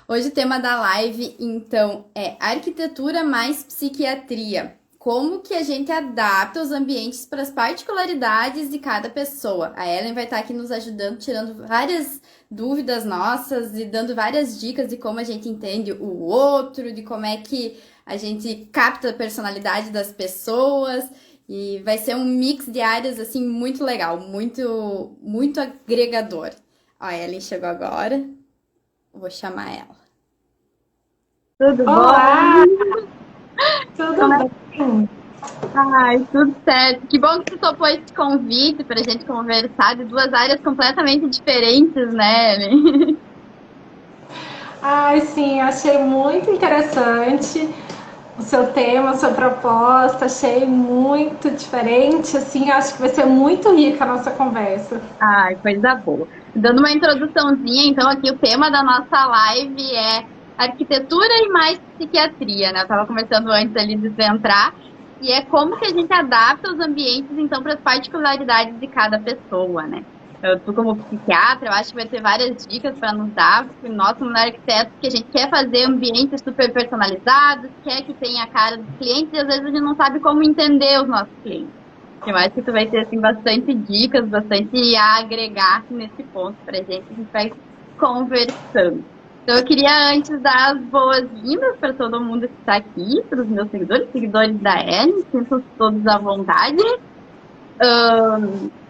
Hoje o tema da live, então, é arquitetura mais psiquiatria. Como que a gente adapta os ambientes para as particularidades de cada pessoa? A Ellen vai estar aqui nos ajudando, tirando várias dúvidas nossas e dando várias dicas de como a gente entende o outro, de como é que a gente capta a personalidade das pessoas. E vai ser um mix de áreas assim muito legal, muito agregador. Ó, a Ellen chegou agora. Vou chamar ela. Tudo bom? Olá, tudo Como é? bem? Ai, tudo certo. Que bom que tu topou esse convite para a gente conversar de duas áreas completamente diferentes, né, Ellen? Ai, sim, achei muito interessante o seu tema, a sua proposta, achei muito diferente, assim, acho que vai ser muito rica a nossa conversa. Ai, coisa boa. Dando uma introduçãozinha, então, aqui o tema da nossa live é arquitetura e mais psiquiatria, né? Eu estava conversando antes ali de tu entrar, e é como que a gente adapta os ambientes, então, para as particularidades de cada pessoa, né? Tu, como psiquiatra, eu acho que vai ter várias dicas para nos dar, porque nós, como arquitetos, que a gente quer fazer ambientes super personalizados, quer que tenha a cara dos clientes, e às vezes a gente não sabe como entender os nossos clientes. Eu acho que tu vai ter assim, bastante dicas, bastante a agregar nesse ponto pra gente, a gente vai conversando. Então eu queria antes dar as boas-vindas para todo mundo que está aqui, para os meus seguidores da Ellen, sintam todos à vontade.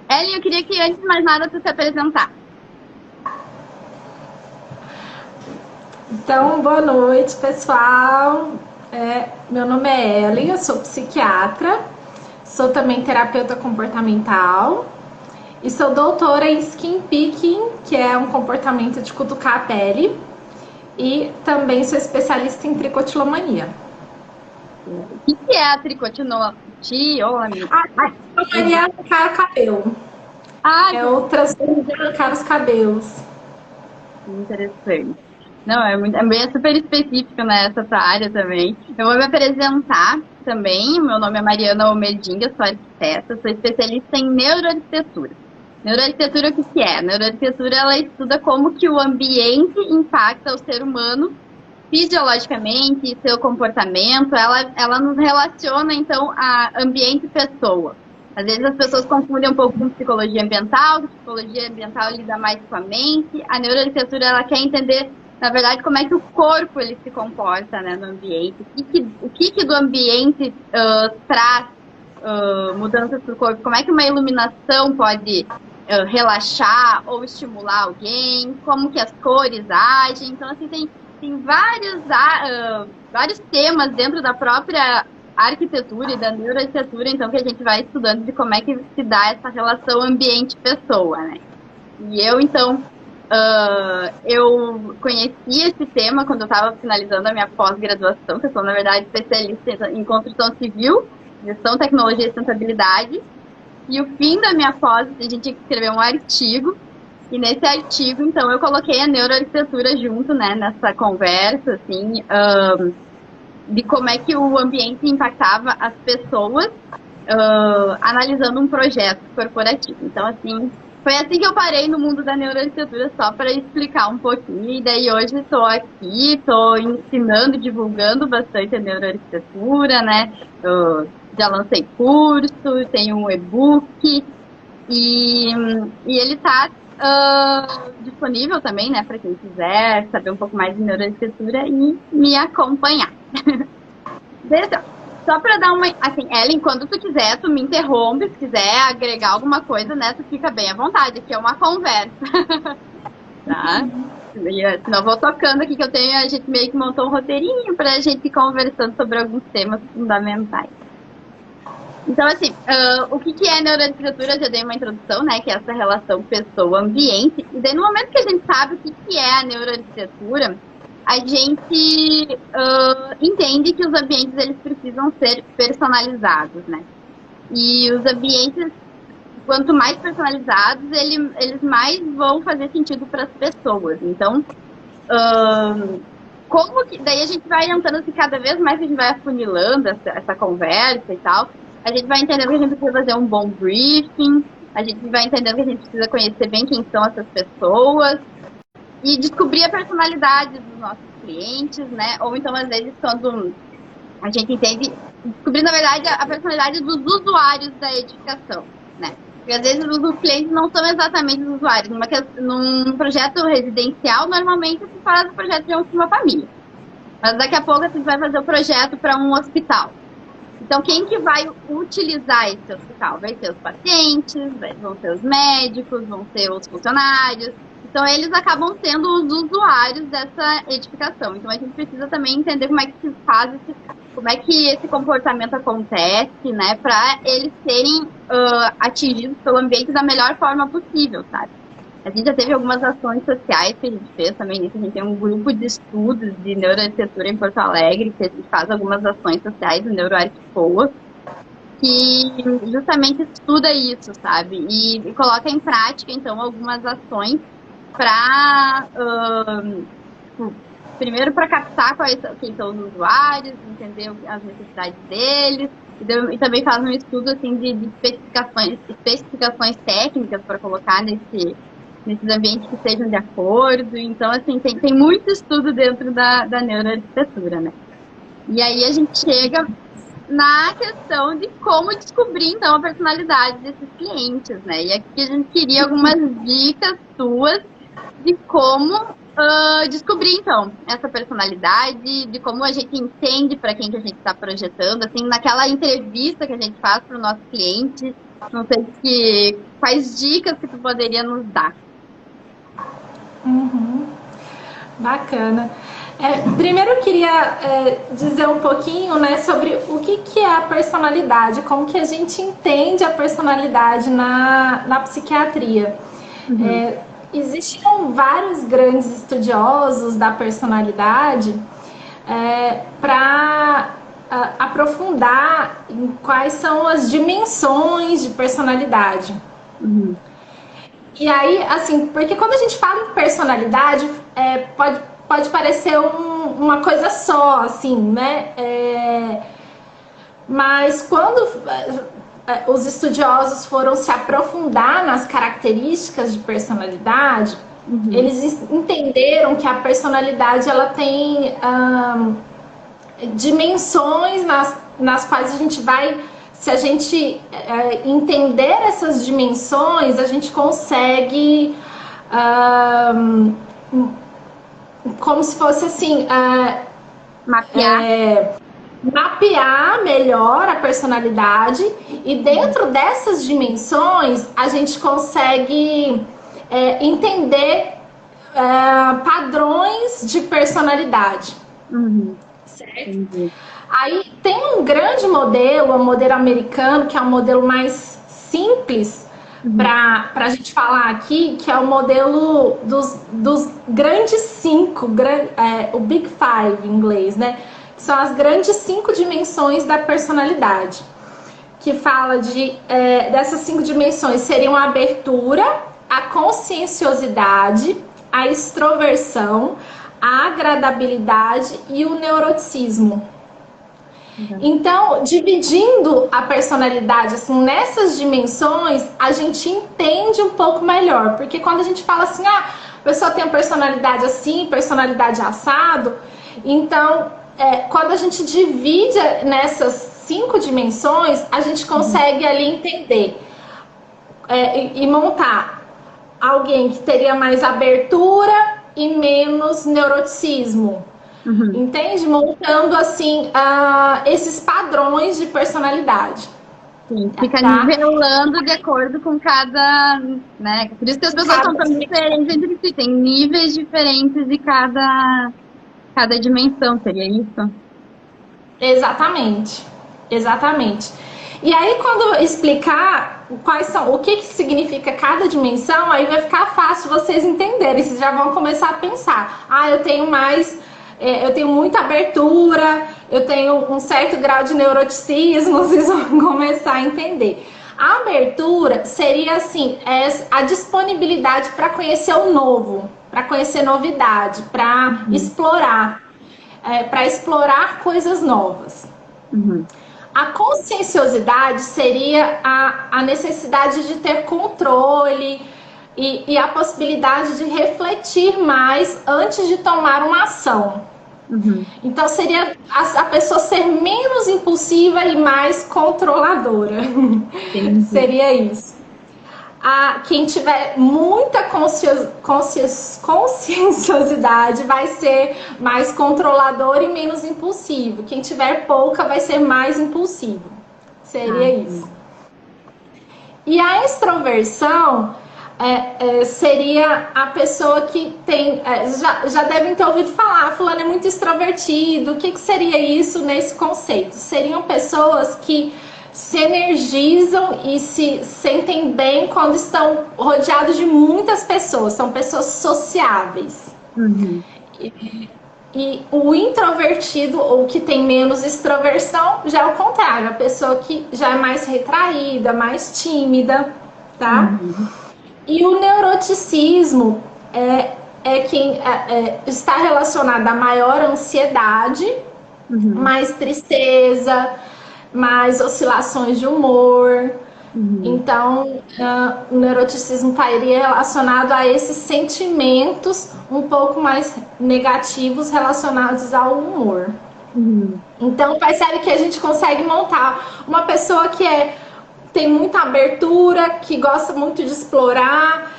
Ellen, eu queria que antes de mais nada tu se apresentar. Então, boa noite, pessoal. Meu nome é Ellen, eu sou psiquiatra, sou também terapeuta comportamental e sou doutora em skin picking, que é um comportamento de cutucar a pele, e também sou especialista em tricotilomania. O que é a tricotilomania? A tricotilomania é arrancar o cabelo. É o transtorno de arrancar os cabelos. Interessante. Não, é super específico, né, essa tua área também. Eu vou me apresentar também. Meu nome é Mariana Almedinga, sou arquiteta, sou especialista em neuroarquitetura. Neuroarquitetura, o que é? Neuroarquitetura, ela estuda como que o ambiente impacta o ser humano fisiologicamente, seu comportamento. Ela nos relaciona, então, a ambiente e pessoa. Às vezes as pessoas confundem um pouco com psicologia ambiental, que psicologia ambiental lida mais com a mente. A neuroarquitetura, ela quer entender, na verdade, como é que o corpo ele se comporta, né, no ambiente. O que do ambiente traz mudanças para o corpo. Como é que uma iluminação pode relaxar ou estimular alguém. Como que as cores agem. Então, assim, tem vários temas dentro da própria arquitetura e da neuroarquitetura, então, que a gente vai estudando de como é que se dá essa relação ambiente-pessoa, né? E eu, então, eu conheci esse tema quando eu estava finalizando a minha pós-graduação, que eu sou, na verdade, especialista em construção civil, gestão, tecnologia e sustentabilidade. E o fim da minha pós, a gente tinha que escrever um artigo, e nesse artigo, então, eu coloquei a neuroarquitetura junto, né, nessa conversa, assim, de como é que o ambiente impactava as pessoas, analisando um projeto corporativo. Então, assim, foi assim que eu parei no mundo da neuroarquitetura, só para explicar um pouquinho. E daí hoje estou aqui, estou ensinando, divulgando bastante a neuroarquitetura, né? Eu já lancei curso, tenho um e-book e ele está disponível também, né, para quem quiser saber um pouco mais de neuroarquitetura e me acompanhar. Beleza. Só para dar uma... Assim, Ellen, quando tu quiser, tu me interrompe. Se quiser agregar alguma coisa, né, tu fica bem à vontade. Aqui é uma conversa. Tá? Senão eu vou tocando aqui, que a gente meio que montou um roteirinho pra gente ir conversando sobre alguns temas fundamentais. Então, assim, o que é neuroarquitetura? Eu já dei uma introdução, né, que é essa relação pessoa-ambiente. E daí, no momento que a gente sabe o que é a neuroarquitetura, a gente entende que os ambientes eles precisam ser personalizados, né? E os ambientes, quanto mais personalizados, eles mais vão fazer sentido para as pessoas. Então, como que... Daí a gente vai entrando assim, cada vez mais a gente vai afunilando essa conversa e tal. A gente vai entendendo que a gente precisa fazer um bom briefing, a gente vai entendendo que a gente precisa conhecer bem quem são essas pessoas. e descobrir a personalidade dos nossos clientes, né? Ou então, às vezes, quando a gente entende, descobrir, na verdade, a personalidade dos usuários da edificação, né? Porque, às vezes, os clientes não são exatamente os usuários. Num projeto residencial, normalmente, se faz o projeto de uma família. Mas daqui a pouco, a gente vai fazer o projeto para um hospital. Então, quem que vai utilizar esse hospital? Vai ser os pacientes, vão ser os médicos, vão ser os funcionários. Então, eles acabam sendo os usuários dessa edificação. Então, a gente precisa também entender como é que se faz, como é que esse comportamento acontece, né? Para eles serem atingidos pelo ambiente da melhor forma possível, sabe? A gente já teve algumas ações sociais que a gente fez também. A gente tem um grupo de estudos de neuroarquitetura em Porto Alegre, que a gente faz algumas ações sociais do NeuroArquiPoa, que justamente estuda isso, sabe? E coloca em prática, então, algumas ações para, primeiro, para captar quem são os usuários, entender as necessidades deles, e também faz um estudo assim, de especificações técnicas para colocar nesses ambientes que sejam de acordo. Então, assim, tem muito estudo dentro da neuroarquitetura, né? E aí a gente chega na questão de como descobrir, então, a personalidade desses clientes, né? E aqui a gente queria algumas dicas suas de como descobrir, então, essa personalidade, de como a gente entende para quem que a gente está projetando, assim, naquela entrevista que a gente faz para o nosso cliente. Não sei quais dicas que tu poderia nos dar. Bacana. Primeiro eu queria dizer um pouquinho, né, sobre o que é a personalidade, como que a gente entende a personalidade na psiquiatria. Existiam vários grandes estudiosos da personalidade para aprofundar em quais são as dimensões de personalidade. E aí, assim, porque quando a gente fala em personalidade, pode parecer uma coisa só, assim, né? Mas quando os estudiosos foram se aprofundar nas características de personalidade, eles entenderam que a personalidade ela tem dimensões nas quais a gente vai, se a gente entender essas dimensões, a gente consegue como se fosse assim mapear melhor a personalidade, e dentro dessas dimensões a gente consegue entender padrões de personalidade. Certo? Aí tem um grande modelo, o modelo americano, que é o modelo mais simples para a gente falar aqui, que é o modelo dos grandes 5, o Big Five em inglês, né? Que são as grandes 5 dimensões da personalidade. Que fala dessas 5 dimensões seriam a abertura, a conscienciosidade, a extroversão, a agradabilidade e o neuroticismo. Então, dividindo a personalidade assim, nessas dimensões, a gente entende um pouco melhor. Porque quando a gente fala assim, a pessoa tem uma personalidade assim, personalidade assado, então, quando a gente divide nessas 5 dimensões, a gente consegue ali entender e montar alguém que teria mais abertura e menos neuroticismo. Entende? Montando assim esses padrões de personalidade. Sim, fica nivelando de acordo com cada, né? Por isso que as pessoas são tão diferentes entre si, tem níveis diferentes de cada dimensão, seria isso? Exatamente. E aí, quando eu explicar o que significa cada dimensão, aí vai ficar fácil vocês entenderem. Vocês já vão começar a pensar. Eu tenho muita abertura, eu tenho um certo grau de neuroticismo, vocês vão começar a entender. A abertura seria assim, a disponibilidade para conhecer o novo, para conhecer novidade, para explorar coisas novas. A conscienciosidade seria a necessidade de ter controle, e a possibilidade de refletir mais antes de tomar uma ação. Então, seria a pessoa ser menos impulsiva e mais controladora. Seria isso. Quem tiver muita conscienciosidade vai ser mais controlador e menos impulsivo. Quem tiver pouca vai ser mais impulsivo. Seria isso. E a extroversão seria a pessoa que tem... já devem ter ouvido falar, fulano é muito extrovertido. O que seria isso nesse conceito? Seriam pessoas que se energizam e se sentem bem quando estão rodeados de muitas pessoas. São pessoas sociáveis. E o introvertido, ou que tem menos extroversão, já é o contrário. A pessoa que já é mais retraída, mais tímida, tá? E o neuroticismo é quem está relacionado a maior ansiedade, mais tristeza, mais oscilações de humor. Então, o neuroticismo estaria relacionado a esses sentimentos um pouco mais negativos relacionados ao humor. Então, percebe que a gente consegue montar uma pessoa que tem muita abertura, que gosta muito de explorar,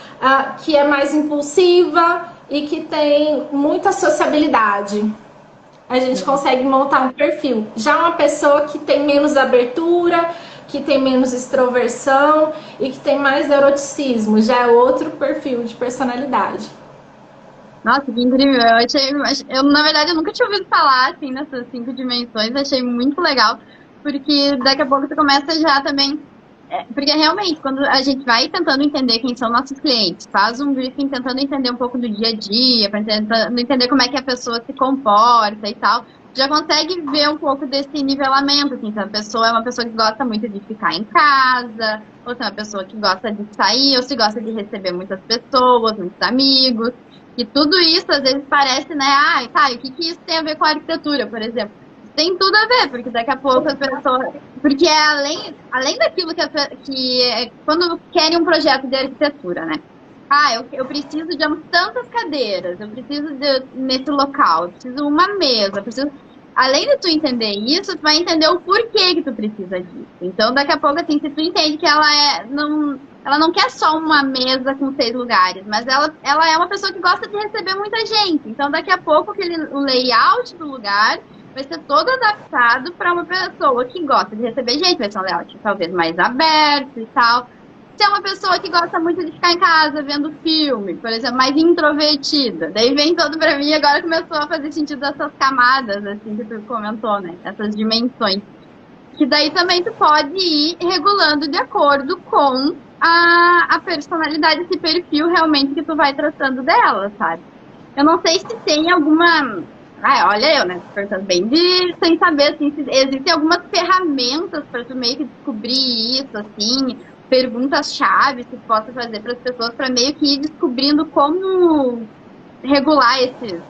que é mais impulsiva e que tem muita sociabilidade. A gente consegue montar um perfil. Já uma pessoa que tem menos abertura, que tem menos extroversão e que tem mais neuroticismo, já é outro perfil de personalidade. Nossa, que incrível. Na verdade, eu nunca tinha ouvido falar assim nessas 5 dimensões. Achei muito legal, porque daqui a pouco você começa já também... porque realmente, quando a gente vai tentando entender quem são nossos clientes, faz um briefing tentando entender um pouco do dia a dia, tentando entender como é que a pessoa se comporta e tal, já consegue ver um pouco desse nivelamento, assim, se a pessoa é uma pessoa que gosta muito de ficar em casa, ou se é uma pessoa que gosta de sair, ou se gosta de receber muitas pessoas, muitos amigos, e tudo isso às vezes parece, né, o que isso tem a ver com a arquitetura, por exemplo? Tem tudo a ver, porque daqui a pouco as pessoas... Porque além daquilo que quando querem um projeto de arquitetura, né? Eu preciso de tantas cadeiras, eu preciso nesse local, eu preciso de uma mesa, eu preciso... Além de tu entender isso, tu vai entender o porquê que tu precisa disso. Então, daqui a pouco, assim, se tu entende que ela não quer só uma mesa com 6 lugares, mas ela é uma pessoa que gosta de receber muita gente. Então, daqui a pouco, o layout do lugar vai ser todo adaptado para uma pessoa que gosta de receber gente, vai ser um layout talvez mais aberto e tal. Se é uma pessoa que gosta muito de ficar em casa vendo filme, por exemplo, mais introvertida, daí vem todo para mim, agora começou a fazer sentido essas camadas, assim, que tu comentou, né? Essas dimensões. Que daí também tu pode ir regulando de acordo com a personalidade, esse perfil realmente que tu vai tratando dela, sabe? Eu não sei se tem alguma... olha eu, né? Perguntando bem sem saber, assim, se existem algumas ferramentas para tu meio que descobrir isso, assim, perguntas-chave que tu possa fazer para as pessoas para meio que ir descobrindo como regular esse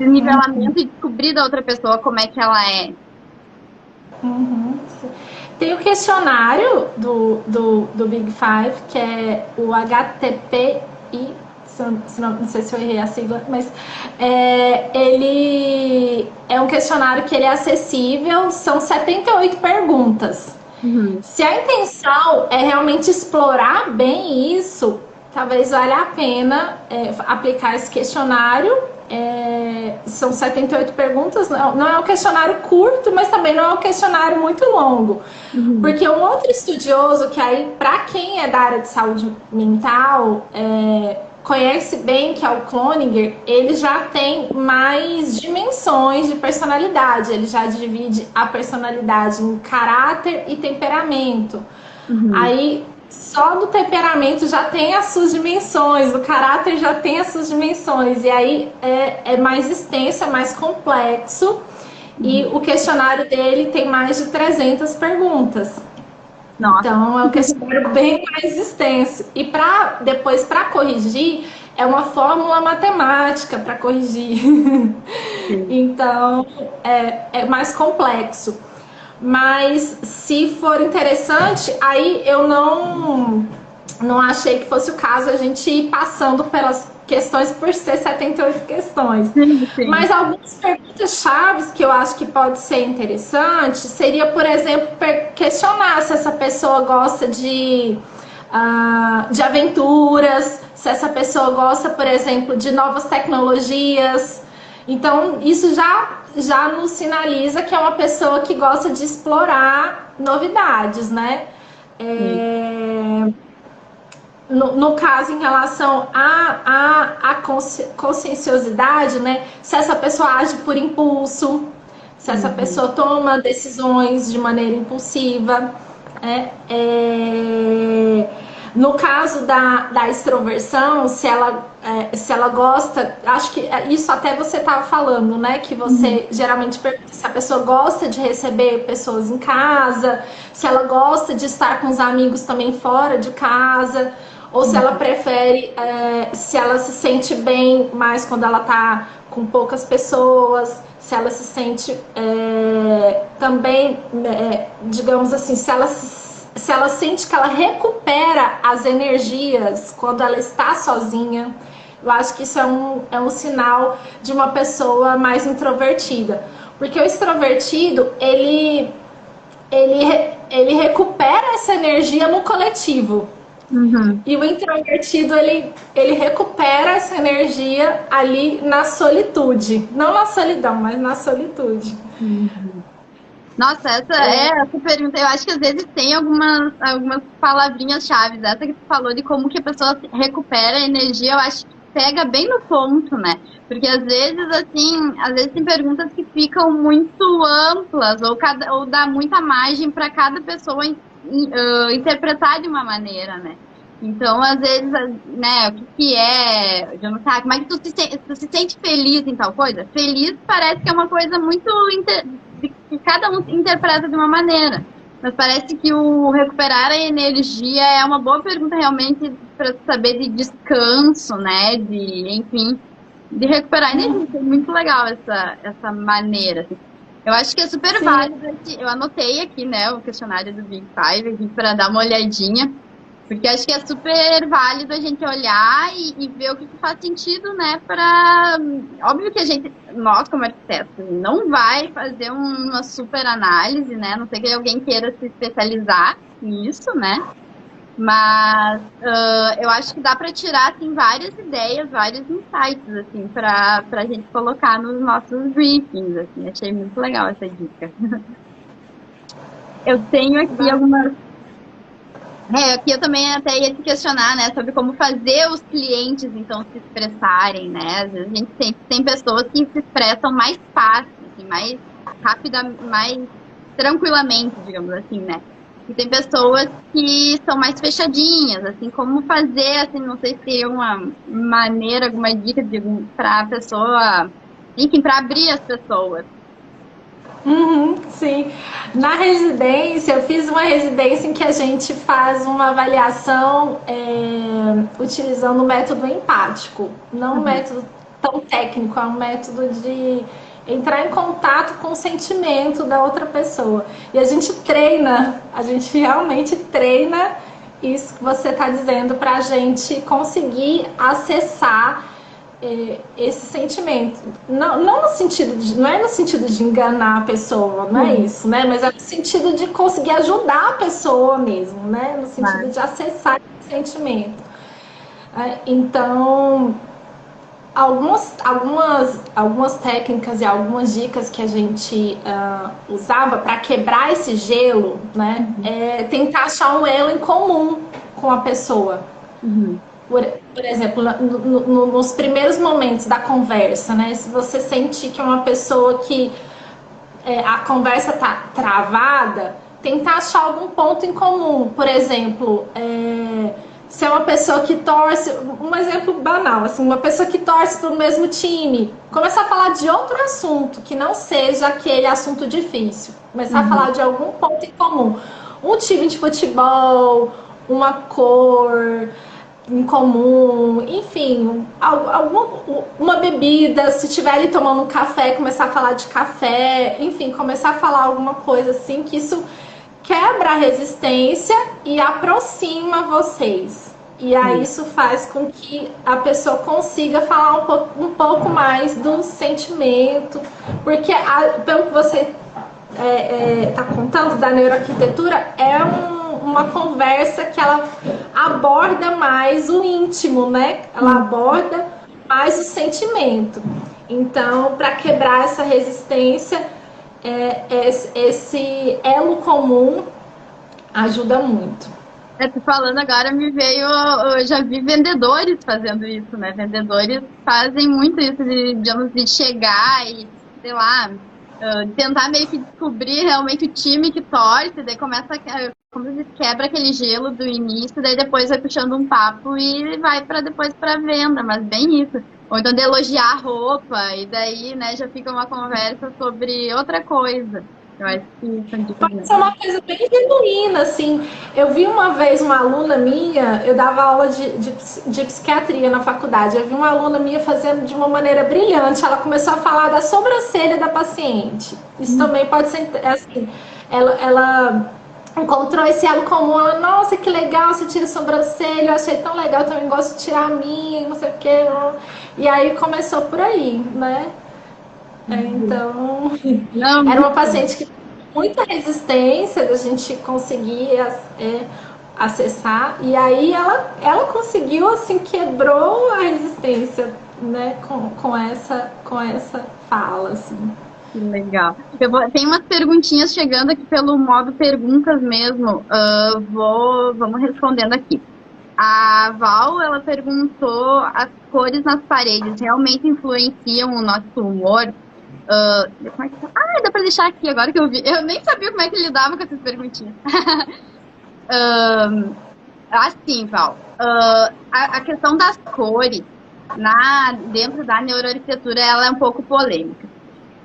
nivelamento e descobrir da outra pessoa como é que ela é. Tem o questionário do Big Five, que é o HTPI, não sei se eu errei a sigla, mas ele é um questionário que ele é acessível, são 78 perguntas. Se a intenção é realmente explorar bem isso, talvez valha a pena aplicar esse questionário. São 78 perguntas, não é um questionário curto, mas também não é um questionário muito longo. Porque um outro estudioso, que aí, para quem é da área de saúde mental, conhece bem, que é o Cloninger, ele já tem mais dimensões de personalidade. Ele já divide a personalidade em caráter e temperamento. Aí, só do temperamento já tem as suas dimensões, do caráter já tem as suas dimensões. E aí é mais extenso, é mais complexo. E o questionário dele tem mais de 300 perguntas. Nossa. Então, é um questionário bem mais extenso. E depois, para corrigir, é uma fórmula matemática para corrigir. Então, é mais complexo. Mas, se for interessante, aí eu não não achei que fosse o caso a gente ir passando pelas questões por ser 78 questões. Sim. Mas algumas perguntas chaves que eu acho que pode ser interessante seria, por exemplo, questionar se essa pessoa gosta de aventuras, se essa pessoa gosta, por exemplo, de novas tecnologias. Então, isso já nos sinaliza que é uma pessoa que gosta de explorar novidades, né? No caso, em relação à conscienciosidade, né? Se essa pessoa age por impulso, se essa pessoa toma decisões de maneira impulsiva. No caso da extroversão, se ela gosta, acho que isso até você estava falando, né? Que você geralmente pergunta se a pessoa gosta de receber pessoas em casa, se ela gosta de estar com os amigos também fora de casa, ou se ela prefere, se ela se sente bem mais quando ela está com poucas pessoas, se ela se sente também, digamos assim, se ela sente que ela recupera as energias quando ela está sozinha. Eu acho que isso é um sinal de uma pessoa mais introvertida. Porque o extrovertido, ele recupera essa energia no coletivo. E o introvertido, ele recupera essa energia ali na solitude. Não na solidão, mas na solitude. Nossa, essa pergunta, eu acho que às vezes tem algumas palavrinhas-chave. Essa que tu falou de como que a pessoa recupera a energia, eu acho que pega bem no ponto, né? Porque às vezes tem perguntas que ficam muito amplas, ou dá muita margem para cada pessoa interpretar de uma maneira, né? Então, às vezes, né, o que é, como é que tu se sente feliz em tal coisa? Feliz parece que é uma coisa muito que cada um interpreta de uma maneira. Mas parece que o recuperar a energia é uma boa pergunta realmente para saber de descanso, né? Enfim, de recuperar a energia. É muito legal essa maneira. Assim. Eu acho que é super válido. Eu anotei aqui, né, o questionário do Big Five aqui para dar uma olhadinha. Porque acho que é super válido a gente olhar e ver o que faz sentido, né? Óbvio que nós como arquitetos, não vai fazer uma super análise, né? A não sei que alguém queira se especializar nisso, né? Mas eu acho que dá para tirar, assim, várias ideias, vários insights, assim, para a gente colocar nos nossos briefings, assim. Achei muito legal essa dica. Eu tenho aqui algumas... aqui eu também até ia te questionar, né, sobre como fazer os clientes, então, se expressarem, né, às vezes a gente tem pessoas que se expressam mais fácil, assim, mais rápida, mais tranquilamente, digamos assim, né, e tem pessoas que são mais fechadinhas, assim, como fazer, assim, não sei se tem uma maneira, alguma dica para a pessoa, enfim, para abrir as pessoas. Sim. Na residência, eu fiz uma residência em que a gente faz uma avaliação utilizando o método empático. Não um método tão técnico, é um método de entrar em contato com o sentimento da outra pessoa. E a gente realmente treina isso que você está dizendo para a gente conseguir acessar esse sentimento, não no sentido não é no sentido de enganar a pessoa, não é isso, né? Mas é no sentido de conseguir ajudar a pessoa mesmo, né? No sentido de acessar esse sentimento. Então, algumas técnicas e algumas dicas que a gente usava para quebrar esse gelo, né? É tentar achar um elo em comum com a pessoa. Por exemplo, nos primeiros momentos da conversa, né? Se você sentir que é uma pessoa que a conversa tá travada, tentar achar algum ponto em comum. Por exemplo, se é uma pessoa que torce, um exemplo banal, assim, uma pessoa que torce para o mesmo time, começar a falar de outro assunto que não seja aquele assunto difícil. Começar a falar de algum ponto em comum. Um time de futebol, uma cor em comum, enfim, uma bebida, se estiver ali tomando um café, começar a falar de café, enfim, começar a falar alguma coisa assim, que isso quebra a resistência e aproxima vocês. E aí isso faz com que a pessoa consiga falar um pouco mais do sentimento, porque pelo que você está contando da neuroarquitetura, uma conversa que ela aborda mais o íntimo, né? Ela aborda mais o sentimento. Então, para quebrar essa resistência, esse elo comum ajuda muito. Tu falando agora, eu já vi vendedores fazendo isso, né? Vendedores fazem muito isso de chegar e, sei lá, tentar meio que descobrir realmente o time que torce, daí começa, como se quebra aquele gelo do início, daí depois vai puxando um papo e vai depois para venda, mas bem isso. Ou então de elogiar a roupa, e daí, né, já fica uma conversa sobre outra coisa. Eu acho que isso é uma coisa bem genuína, assim. Eu vi uma vez uma aluna minha, eu dava aula de psiquiatria na faculdade, eu vi uma aluna minha fazendo de uma maneira brilhante. Ela começou a falar da sobrancelha da paciente. Isso também pode ser, assim, ela encontrou esse elo comum, ela, nossa, que legal, você tira a sobrancelha, eu achei tão legal, eu também gosto de tirar a minha, não sei o quê. E aí começou por aí, né? Então, era uma paciente que tinha muita resistência da gente conseguir acessar, e aí ela conseguiu, assim, quebrou a resistência, né, com essa fala, assim. Que legal. Tem umas perguntinhas chegando aqui pelo modo perguntas mesmo, vamos respondendo aqui. A Val, ela perguntou, as cores nas paredes realmente influenciam o nosso humor? Dá pra deixar aqui agora que eu vi. Eu nem sabia como é que lidava com essas perguntinhas. Assim, Val, a questão das cores dentro da neuroarquitetura, ela é um pouco polêmica.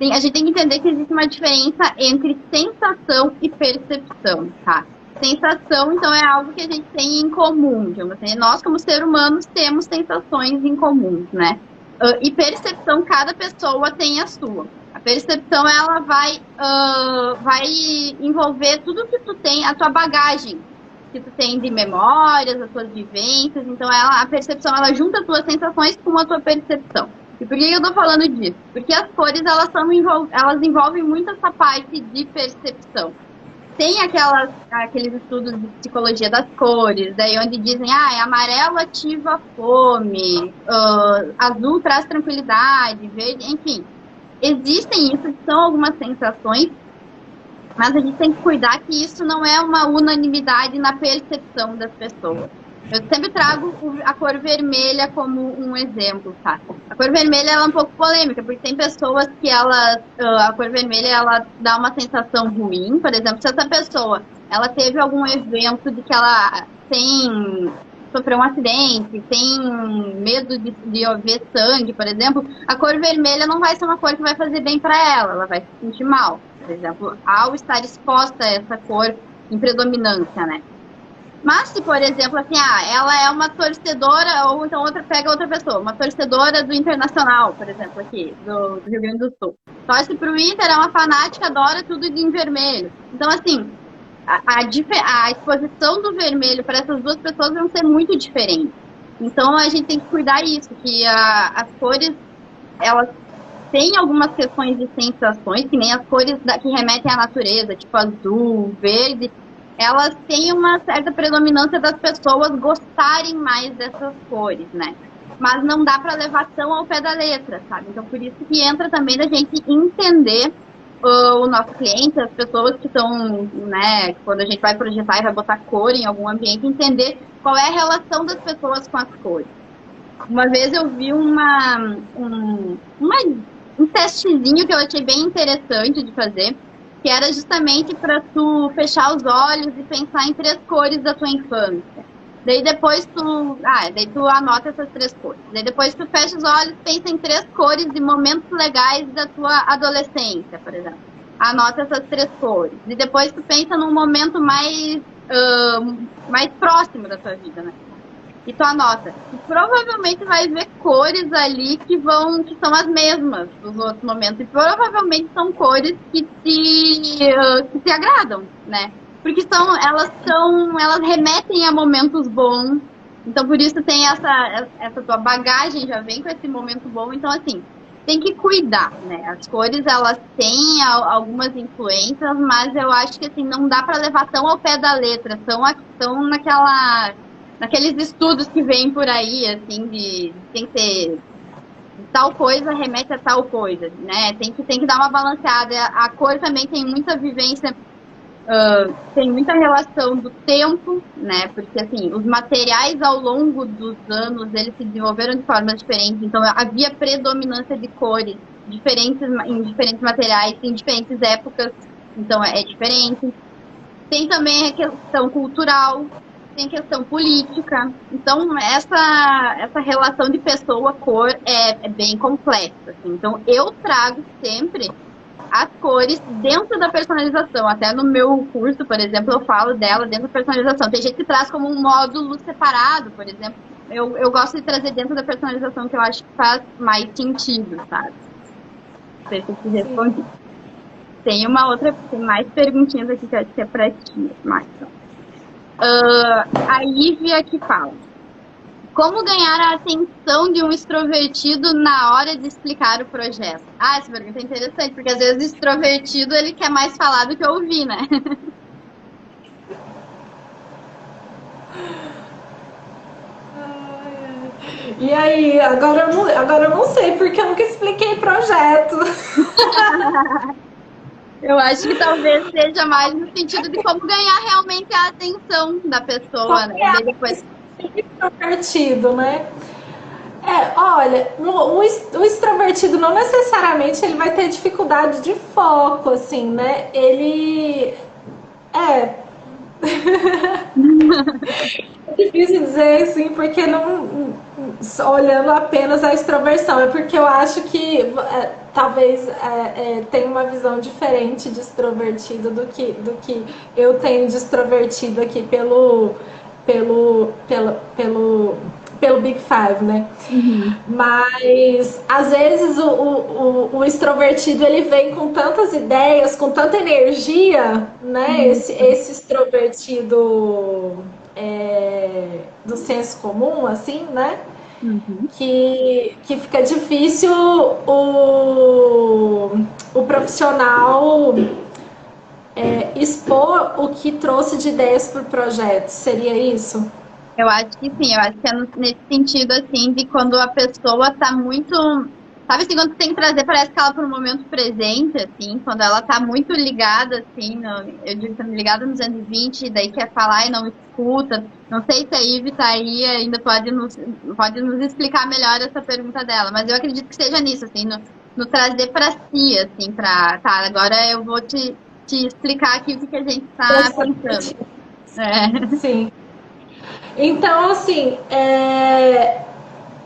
A gente tem que entender que existe uma diferença entre sensação e percepção, tá? Sensação, então, é algo que a gente tem em comum. Assim, nós, como seres humanos, temos sensações em comum, né? E percepção, cada pessoa tem a sua. A percepção, ela vai envolver tudo que tu tem, a tua bagagem que tu tem de memórias, as tuas vivências. Então, a percepção, ela junta as tuas sensações com a tua percepção. E por que eu tô falando disso? Porque as cores, elas envolvem muito essa parte de percepção. Tem aqueles estudos de psicologia das cores, daí onde dizem, amarelo ativa a fome, azul traz tranquilidade, verde, enfim. Existem isso, são algumas sensações, mas a gente tem que cuidar que isso não é uma unanimidade na percepção das pessoas. Eu sempre trago a cor vermelha como um exemplo, tá? A cor vermelha, ela é um pouco polêmica, porque tem pessoas que a cor vermelha, ela dá uma sensação ruim. Por exemplo, se essa pessoa, ela teve algum evento de que ela sofreu um acidente, tem medo de ver sangue, por exemplo, a cor vermelha não vai ser uma cor que vai fazer bem para ela vai se sentir mal, por exemplo, ao estar exposta a essa cor em predominância, né? Mas se, por exemplo, assim, ela é uma torcedora, ou então pega outra pessoa, uma torcedora do Internacional, por exemplo, aqui, do Rio Grande do Sul. Torce pro Inter, é uma fanática, adora tudo em vermelho. Então, assim, a exposição do vermelho para essas duas pessoas vão ser muito diferentes. Então, a gente tem que cuidar disso, que as cores, elas têm algumas questões de sensações, que nem as cores que remetem à natureza, tipo azul, verde, elas têm uma certa predominância das pessoas gostarem mais dessas cores, né? Mas não dá para levar tão ao pé da letra, sabe? Então, por isso que entra também da gente entender o nosso cliente, as pessoas que estão, né, quando a gente vai projetar e vai botar cor em algum ambiente, entender qual é a relação das pessoas com as cores. Uma vez eu vi um testezinho que eu achei bem interessante de fazer, que era justamente para tu fechar os olhos e pensar em 3 cores da tua infância. Daí depois tu anota essas 3 cores. Daí depois tu fecha os olhos, pensa em 3 cores de momentos legais da tua adolescência, por exemplo. Anota essas 3 cores. E depois tu pensa num momento mais próximo da tua vida, né? E tu anota. E provavelmente vai ver cores ali que são as mesmas dos outros momentos. E provavelmente são cores que te agradam, né? Porque elas remetem a momentos bons, Então, por isso tem essa tua bagagem, já vem com esse momento bom. Então, assim, tem que cuidar, né? As cores, elas têm algumas influências, mas eu acho que, assim, não dá para levar tão ao pé da letra. Tão naqueles estudos que vêm por aí, assim, tem que ser tal coisa remete a tal coisa, né? Tem que dar uma balanceada. A cor também tem muita vivência, tem muita relação do tempo, né? Porque, assim, os materiais ao longo dos anos, eles se desenvolveram de formas diferentes. Então, havia predominância de cores diferentes em diferentes materiais, em diferentes épocas. Então, é diferente. Tem também a questão cultural, tem questão política. Então, essa relação de pessoa-cor é bem complexa. Assim. Então, eu trago sempre as cores dentro da personalização. Até no meu curso, por exemplo, eu falo dela dentro da personalização. Tem gente que traz como um módulo separado, por exemplo. Eu gosto de trazer dentro da personalização, que eu acho que faz mais sentido, sabe? Não sei se eu te respondi. Tem mais perguntinhas aqui que eu acho que é pra ti, Marcos. A Ívia que fala: como ganhar a atenção de um extrovertido na hora de explicar o projeto? Essa pergunta é interessante, porque às vezes o extrovertido ele quer mais falar do que ouvir, né? E aí, agora eu não sei, porque eu nunca expliquei projeto. Eu acho que talvez seja mais no sentido de como ganhar realmente a atenção da pessoa, né? E depois... Extrovertido, né? Olha, o extrovertido não necessariamente ele vai ter dificuldade de foco, assim, né? Ele é difícil dizer assim, porque não olhando apenas a extroversão, é porque eu acho que talvez tenha uma visão diferente de extrovertido do que eu tenho de extrovertido aqui pelo Big Five, né? Uhum. Mas às vezes o extrovertido ele vem com tantas ideias, com tanta energia, né? Esse extrovertido do senso comum, assim, né? Uhum. Que fica difícil o profissional expor o que trouxe de ideias para o projeto. Seria isso? Eu acho que sim, eu acho que é nesse sentido, assim, de quando a pessoa tá muito... Sabe assim, quando tu tem que trazer, parece que ela para um momento presente, assim, quando ela tá muito ligada, assim, eu digo que ligada nos 220, e daí quer falar e não escuta. Não sei se a Ivy tá aí, ainda pode nos explicar melhor essa pergunta dela, mas eu acredito que seja nisso, assim, no trazer para si, assim, tá, agora eu vou te explicar aqui o que a gente tá pensando. Sim. Então, assim,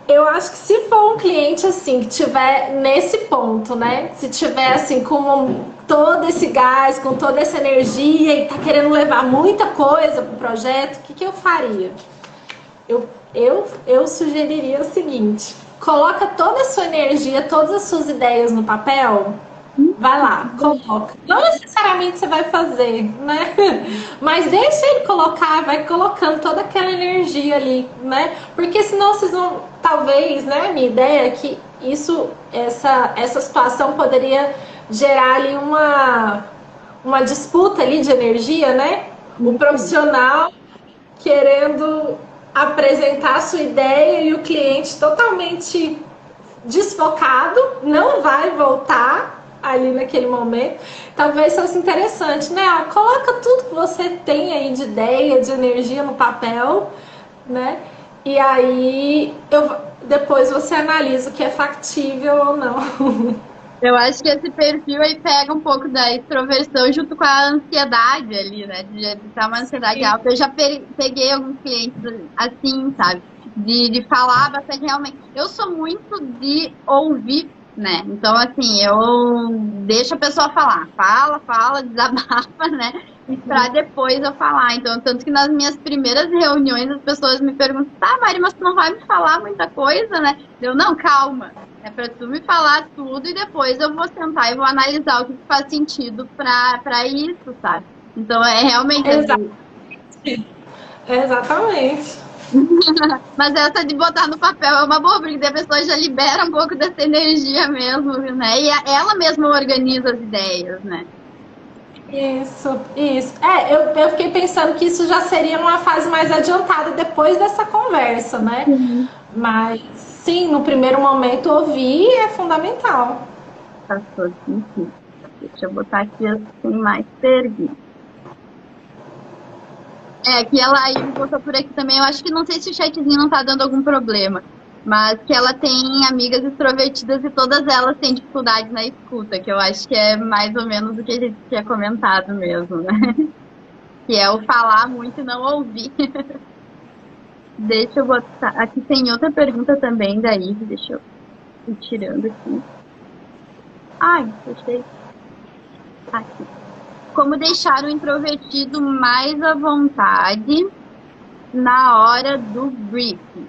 eu acho que se for um cliente, assim, que tiver nesse ponto, né? Se tiver, assim, com todo esse gás, com toda essa energia e tá querendo levar muita coisa pro projeto, o que eu faria? Eu sugeriria o seguinte: coloca toda a sua energia, todas as suas ideias no papel. Vai lá, coloca. Não necessariamente você vai fazer, né? Mas deixa ele colocar, vai colocando toda aquela energia ali, né? Porque senão vocês vão, talvez, né? Minha ideia é que essa situação poderia gerar ali uma disputa ali de energia, né? O profissional querendo apresentar a sua ideia e o cliente totalmente desfocado, não vai voltar ali naquele momento. Talvez fosse interessante, né? Coloca tudo que você tem aí de ideia, de energia no papel, né? E aí depois você analisa o que é factível ou não. Eu acho que esse perfil aí pega um pouco da extroversão junto com a ansiedade ali, né? De estar uma ansiedade alta. Eu já peguei alguns clientes assim, sabe? De falar bastante realmente. Eu sou muito de ouvir, né? Então, assim, eu deixo a pessoa falar. Fala, desabafa, né? E pra depois eu falar. Então, tanto que nas minhas primeiras reuniões as pessoas me perguntam: tá, Mari, mas tu não vai me falar muita coisa, né? Eu, não, calma. É pra tu me falar tudo e depois eu vou sentar e vou analisar o que faz sentido pra isso, sabe? Então, é realmente assim. Exatamente. Mas essa de botar no papel é uma boa, porque daí a pessoa já libera um pouco dessa energia mesmo, né? E ela mesma organiza as ideias, né? Isso, isso. Eu fiquei pensando que isso já seria uma fase mais adiantada depois dessa conversa, né? Sim. Mas, sim, no primeiro momento, ouvir é fundamental. Faz todo sentido. Deixa eu botar aqui as que tem mais perguntas. Que a Laís botou por aqui também. Eu acho que não sei se o chatzinho não tá dando algum problema, mas que ela tem amigas extrovertidas e todas elas têm dificuldade na escuta, que eu acho que é mais ou menos o que a gente tinha comentado mesmo, né? Que é o falar muito e não ouvir. Deixa eu botar. Aqui tem outra pergunta também da Ive, deixa eu ir tirando aqui. Ai, deixei. Aqui. Como deixar o introvertido mais à vontade na hora do briefing?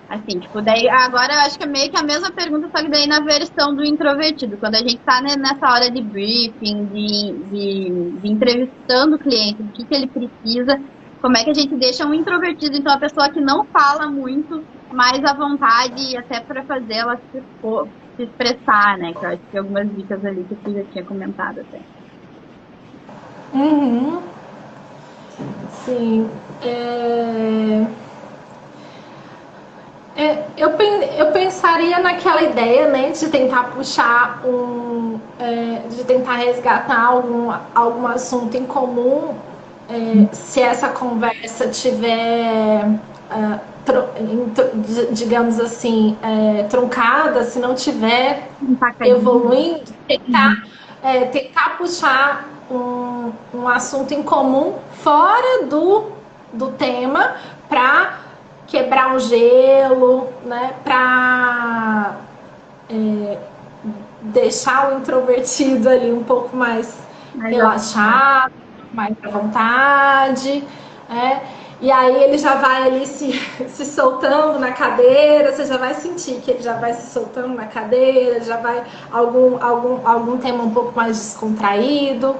Assim, tipo, daí agora eu acho que é meio que a mesma pergunta, só que daí na versão do introvertido. Quando a gente tá nessa hora de briefing, de entrevistando o cliente, o que ele precisa, como é que a gente deixa um introvertido, então a pessoa que não fala muito, mais à vontade, até para fazer ela se expressar, né? Que eu acho que tem algumas dicas ali que você já tinha comentado até. Uhum. Sim. Eu pensaria naquela ideia, né, de tentar puxar de tentar resgatar algum assunto em comum, se essa conversa tiver, digamos assim, truncada, se não tiver evoluindo, tentar puxar um assunto em comum fora do tema para quebrar um gelo, né, para deixar o introvertido ali um pouco mais relaxado, mais à vontade, né? E aí ele já vai ali se soltando na cadeira, você já vai sentir que ele já vai se soltando na cadeira, já vai algum tema um pouco mais descontraído.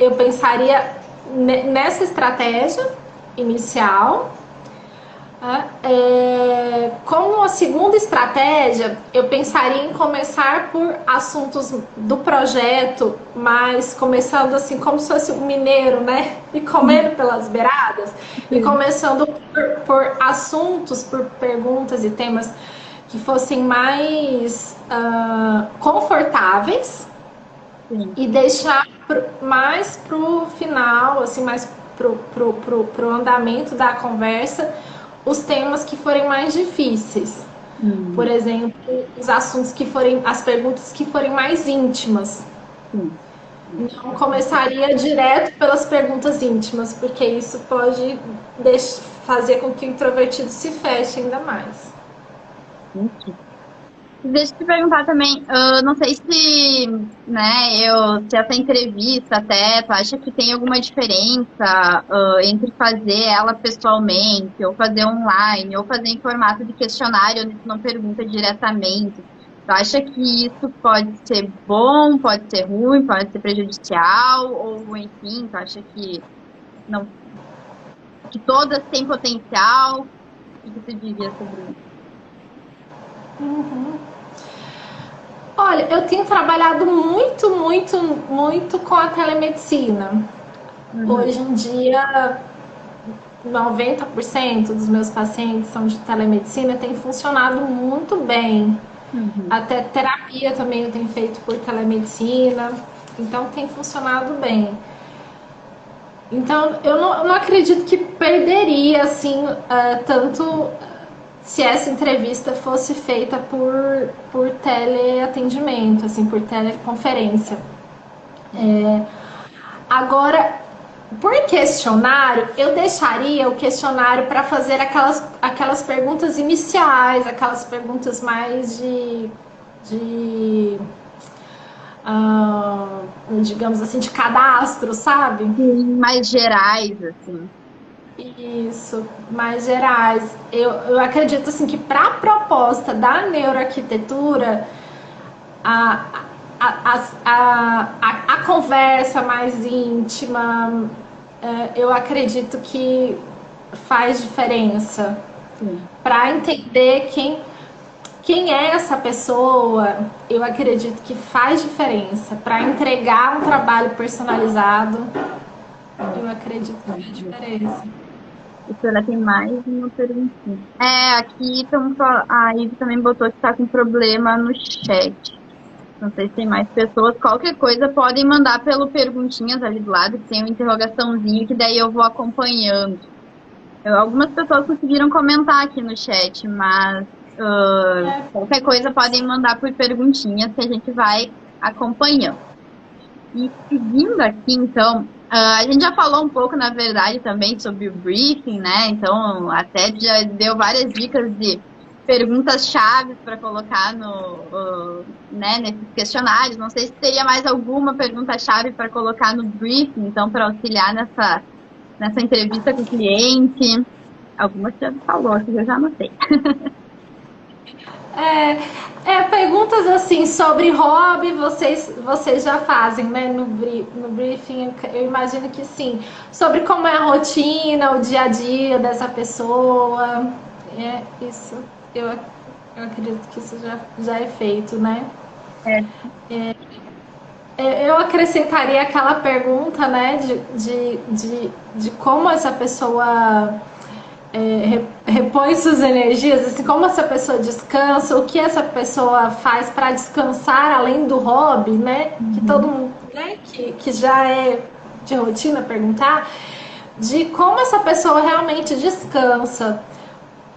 Eu pensaria nessa estratégia inicial. Como a segunda estratégia, eu pensaria em começar por assuntos do projeto, mas começando assim, como se fosse um mineiro, né? E comendo pelas beiradas, e começando por assuntos, por perguntas e temas que fossem mais confortáveis. Sim. E deixar mais pro final, assim, mais pro andamento da conversa, os temas que forem mais difíceis. Por exemplo, os assuntos as perguntas que forem mais íntimas. Não começaria direto pelas perguntas íntimas, porque isso pode fazer com que o introvertido se feche ainda mais. Deixa eu te perguntar também, não sei se, né, se essa entrevista até, tu acha que tem alguma diferença entre fazer ela pessoalmente, ou fazer online, ou fazer em formato de questionário, onde tu não pergunta diretamente? Tu acha que isso pode ser bom, pode ser ruim, pode ser prejudicial, ou enfim, tu acha que não, que todas têm potencial? O que tu diria sobre isso? Olha, eu tenho trabalhado muito com a telemedicina. Hoje em dia, 90% dos meus pacientes são de telemedicina, tem funcionado muito bem. Até terapia também eu tenho feito por telemedicina, então tem funcionado bem. Então, eu não acredito que perderia, assim, tanto se essa entrevista fosse feita por teleatendimento, assim, por teleconferência. Agora, por questionário, eu deixaria o questionário para fazer aquelas perguntas iniciais, aquelas perguntas mais digamos assim, de cadastro, sabe? Sim, mais gerais, assim. Isso, mais gerais. Eu acredito assim que para a proposta da neuroarquitetura, a conversa mais íntima, eu acredito que faz diferença Sim. para entender quem é essa pessoa. Eu acredito que faz diferença para entregar um trabalho personalizado. Eu acredito que faz diferença. Isso, ela tem mais uma perguntinha. Aqui a Ivy também botou que tá com problema no chat. Não sei se tem mais pessoas. Qualquer coisa podem mandar pelo perguntinhas ali do lado, que tem uma interrogaçãozinha, que daí eu vou acompanhando. Algumas pessoas conseguiram comentar aqui no chat, mas qualquer coisa podem mandar por perguntinhas que a gente vai acompanhando. E seguindo aqui, então, a gente já falou um pouco, na verdade, também sobre o briefing, né? Então, até já deu várias dicas de perguntas-chave para colocar nesses questionários. Não sei se teria mais alguma pergunta-chave para colocar no briefing, então, para auxiliar nessa entrevista com o cliente. Algumas você já falou, que eu já anotei. Perguntas assim sobre hobby, vocês já fazem, né? No briefing, eu imagino que sim. Sobre como é a rotina, o dia a dia dessa pessoa. Isso, eu acredito que isso já é feito, né? Eu acrescentaria aquela pergunta, né? De como essa pessoa repõe suas energias, assim, como essa pessoa descansa, o que essa pessoa faz para descansar além do hobby, né? Que todo mundo, né? Que já é de rotina perguntar, de como essa pessoa realmente descansa,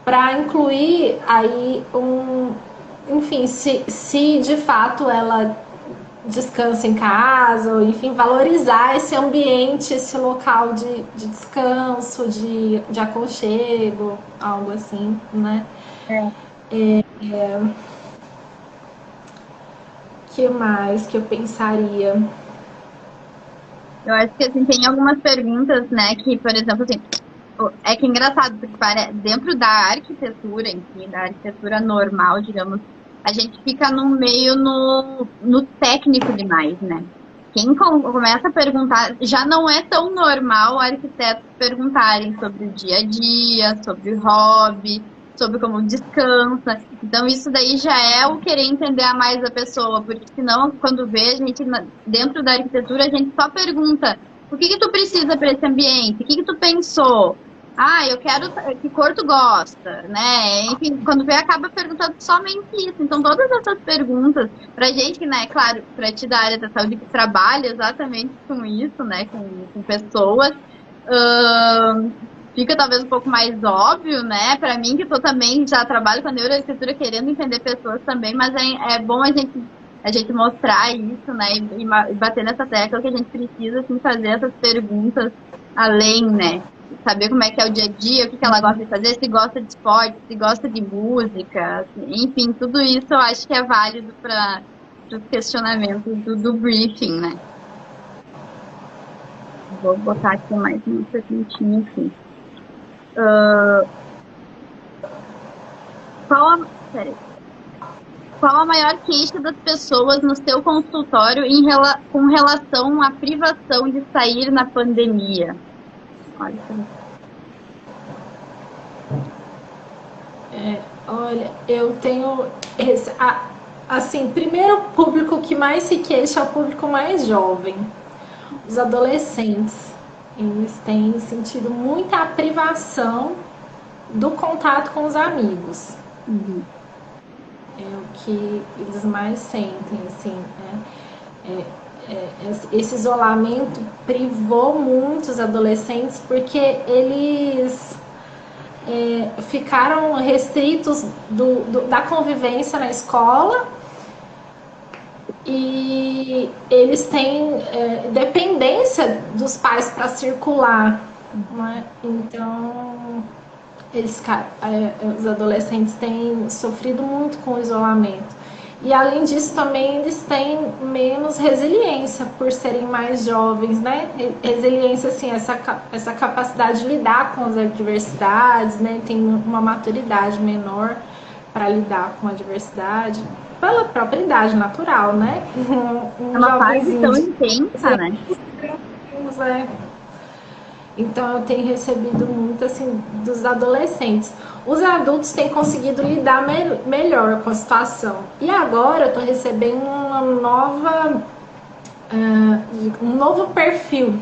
para incluir aí enfim, se de fato ela descansa em casa, ou enfim, valorizar esse ambiente, esse local de descanso, de aconchego, algo assim, né? Que mais que eu pensaria? Eu acho que assim, tem algumas perguntas, né, que, por exemplo, assim, é que é engraçado, porque dentro da arquitetura em si, da arquitetura normal, digamos, a gente fica meio no técnico demais, né? Quem começa a perguntar, já não é tão normal arquitetos perguntarem sobre o dia a dia, sobre o hobby, sobre como descansa. Então, isso daí já é o querer entender a mais a pessoa, porque senão, quando vê, a gente, dentro da arquitetura, a gente só pergunta: o que tu precisa para esse ambiente? O que tu pensou? Eu quero que cor tu gosta, né? Enfim, quando vê, acaba perguntando somente isso. Então, todas essas perguntas, pra gente, né, claro, pra ti da área da saúde que trabalha exatamente com isso, né, com pessoas, fica talvez um pouco mais óbvio, né? Pra mim, que eu também já trabalho com a neuroarquitetura, querendo entender pessoas também, mas é bom a gente mostrar isso, né, e bater nessa tecla que a gente precisa, assim, fazer essas perguntas além, né? Saber como é que é o dia a dia, o que ela gosta de fazer, se gosta de esporte, se gosta de música, assim, enfim, tudo isso eu acho que é válido para os questionamentos do briefing, né? Vou botar aqui mais uma perguntinha aqui. Qual a maior queixa das pessoas no seu consultório com relação à privação de sair na pandemia? Olha, eu tenho assim, primeiro, o público que mais se queixa é o público mais jovem, os adolescentes. Eles têm sentido muita privação do contato com os amigos. É o que eles mais sentem, assim, né? Esse isolamento privou muitos adolescentes porque eles ficaram restritos da convivência na escola e eles têm dependência dos pais para circular, né? Então os adolescentes têm sofrido muito com o isolamento. E além disso também eles têm menos resiliência por serem mais jovens, né? Resiliência, assim, essa capacidade de lidar com as adversidades, né? Tem uma maturidade menor para lidar com a adversidade, pela própria idade natural, né? É uma fase tão intensa, né? Então, eu tenho recebido muito, assim, dos adolescentes. Os adultos têm conseguido lidar melhor com a situação. E agora, eu estou recebendo um novo perfil,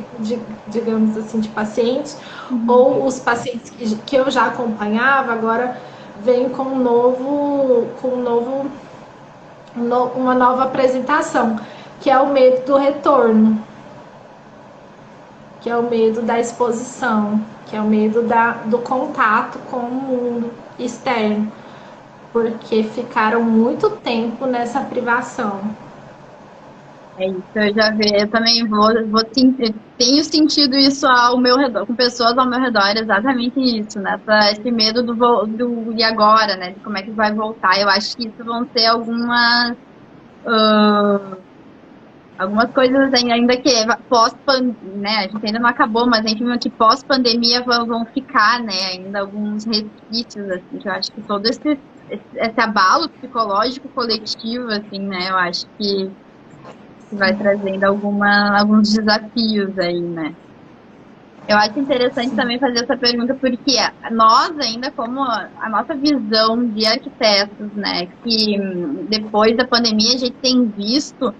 digamos assim, de pacientes, ou os pacientes que eu já acompanhava, agora vem com uma nova apresentação, que é o medo do retorno, que é o medo da exposição, que é o medo do contato com o mundo externo, porque ficaram muito tempo nessa privação. É isso, eu também tenho sentido isso ao meu redor, com pessoas ao meu redor, exatamente isso, né? Esse medo do e agora, né? De como é que vai voltar. Eu acho que isso vão ser algumas coisas ainda que né? A gente ainda não acabou, mas enfim, que pós-pandemia vão ficar, né? Ainda alguns resquícios, assim, que eu acho que todo esse abalo psicológico coletivo, assim, né? Eu acho que vai trazendo alguns desafios aí, né? Eu acho interessante também fazer essa pergunta porque nós ainda, como a nossa visão de arquitetos, né, que depois da pandemia a gente tem visto,